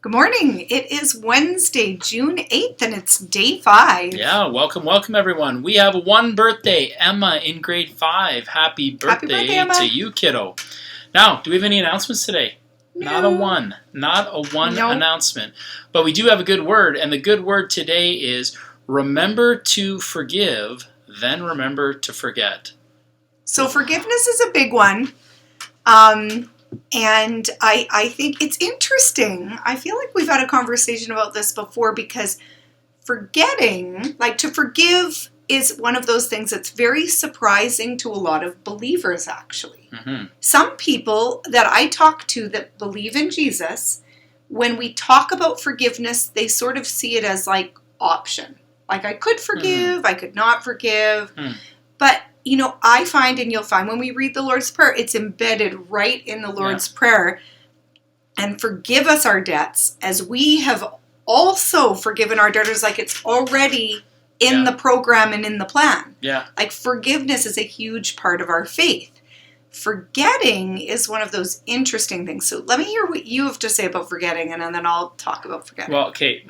Good morning. It is Wednesday, June 8th, and it's day 5. Yeah, welcome everyone. We have one birthday, Emma in grade 5. Happy birthday, Emma. to you, kiddo. Now, do we have any announcements today? No. Not a one Nope. announcement. But we do have a good word, and the good word today is remember to forgive, then remember to forget. So forgiveness is a big one. And I think it's interesting. I feel like we've had a conversation about this before because forgetting, like to forgive, is one of those things that's very surprising to a lot of believers, actually. Mm-hmm. Some people that I talk to that believe in Jesus, when we talk about forgiveness, they sort of see it as like option. Like I could forgive, I could not forgive. But you know, I find, and you'll find when we read the Lord's Prayer, it's embedded right in the Lord's Prayer. And forgive us our debts as we have also forgiven our debtors, like it's already in the program and in the plan. Yeah. Like forgiveness is a huge part of our faith. Forgetting is one of those interesting things. So let me hear what you have to say about forgetting, and then I'll talk about forgetting. Well, okay,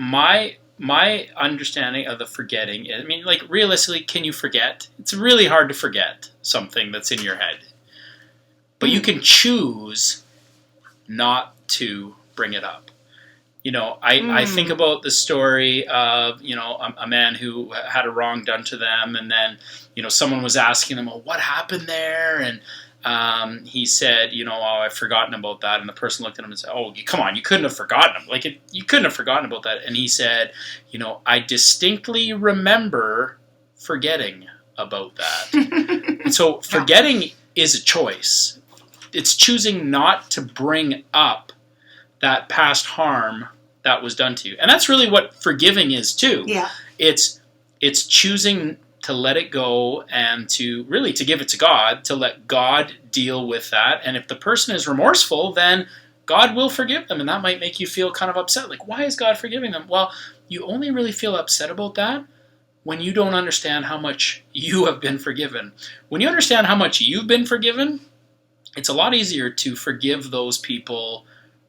my understanding of the forgetting, I mean, like, realistically, can you forget? It's really hard to forget something that's in your head. But you can choose not to bring it up. You know, I think about the story of, you know, a man who had a wrong done to them, and then, you know, someone was asking him, well, what happened there? And he said, you know, oh, I've forgotten about that. And the person looked at him and said, oh, come on, you couldn't have forgotten him. Like, you couldn't have forgotten about that. And he said, you know, I distinctly remember forgetting about that. And so forgetting is a choice. It's choosing not to bring up that past harm that was done to you. And that's really what forgiving is too. Yeah. It's choosing to let it go and to really to give it to God, to let God deal with that. And if the person is remorseful, then God will forgive them. And that might make you feel kind of upset. Like, why is God forgiving them? Well, you only really feel upset about that when you don't understand how much you have been forgiven. When you understand how much you've been forgiven, it's a lot easier to forgive those people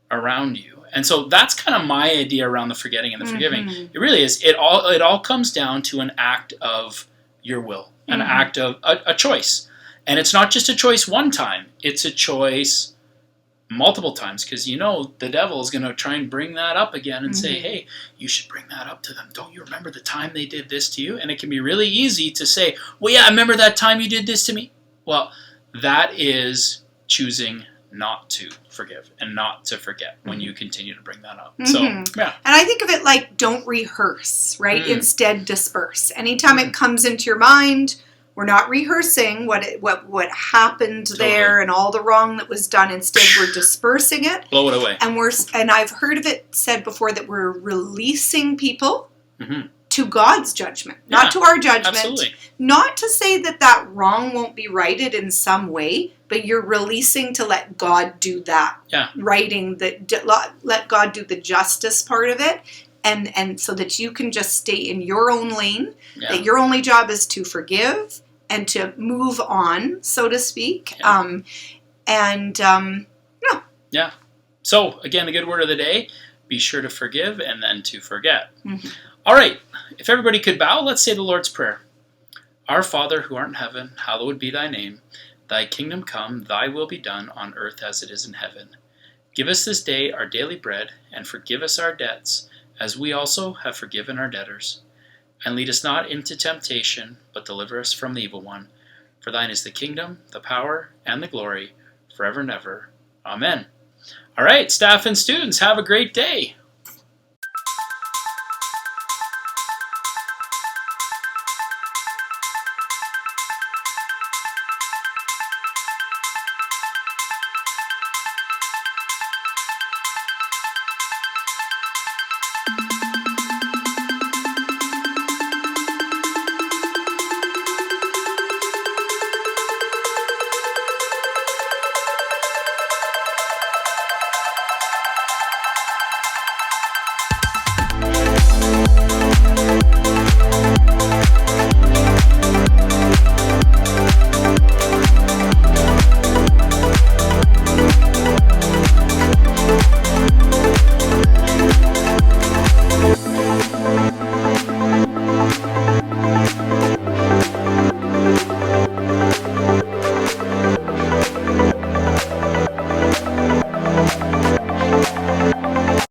around you. And so that's kind of my idea around the forgetting and the forgiving. It really is. It all comes down to an act of your will, an act of a choice. And it's not just a choice one time. It's a choice multiple times, because you know the devil is going to try and bring that up again and say, hey, you should bring that up to them. Don't you remember the time they did this to you? And it can be really easy to say, well, yeah, I remember that time you did this to me. Well, that is choosing not to forgive and not to forget when you continue to bring that up. So, yeah. And I think of it like don't rehearse, right? Instead, disperse. Anytime it comes into your mind, we're not rehearsing what happened there and all the wrong that was done. Instead, we're dispersing it. Blow it away. And I've heard of it said before that we're releasing people to God's judgment, not to our judgment. Absolutely. Not to say that wrong won't be righted in some way, but you're releasing to let God do that. Yeah. Righting, let God do the justice part of it, and so that you can just stay in your own lane, that your only job is to forgive and to move on, so to speak. Yeah. So, again, the good word of the day, be sure to forgive and then to forget. All right, if everybody could bow, let's say the Lord's Prayer. Our Father, who art in heaven, hallowed be thy name. Thy kingdom come, thy will be done on earth as it is in heaven. Give us this day our daily bread, and forgive us our debts, as we also have forgiven our debtors. And lead us not into temptation, but deliver us from the evil one. For thine is the kingdom, the power, and the glory, forever and ever. Amen. All right, staff and students, have a great day.